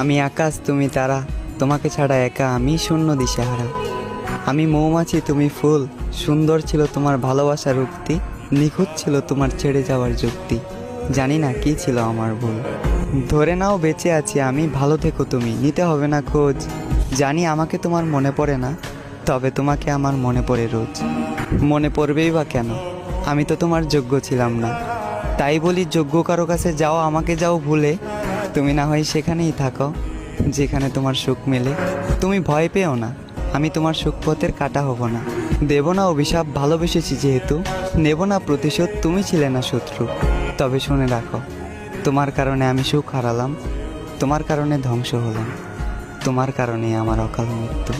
আমি আকাশ তুমি তারা, তোমাকে ছাড়া একা আমি শূন্য দিশেহারা। আমি মৌমাছি তুমি ফুল, সুন্দর ছিল তোমার ভালোবাসার উক্তি, নিখুঁত ছিল তোমার ছেড়ে যাওয়ার যুক্তি। জানি না কি ছিল আমার ভুল। ধরে নাও বেঁচে আছি আমি, ভালো থেকো তুমি, নিতে হবে না খোঁজ। জানি আমাকে তোমার মনে পড়ে না, তবে তোমাকে আমার মনে পড়ে রোজ। মনে পড়বেই বা কেন, আমি তো তোমার যোগ্য ছিলাম না। তাই বলি যোগ্য কারো কাছে যাও, আমাকে যাও ভুলে। তুমি না হয় সেখানেই থাকো যেখানে তোমার সুখ মেলে। তুমি ভয় পেও না, আমি তোমার সুখপথের কাটা হব না। দেব না অভিশাপ ভালোবেসেছি যেহেতু, নেব না প্রতিশোধ, তুমি ছিলে না শত্রু। তবে শুনে রাখো, তোমার কারণে আমি সুখ হারালাম, তোমার কারণে ধ্বংস হলাম, তোমার কারণে আমার অকাল মৃত্যু।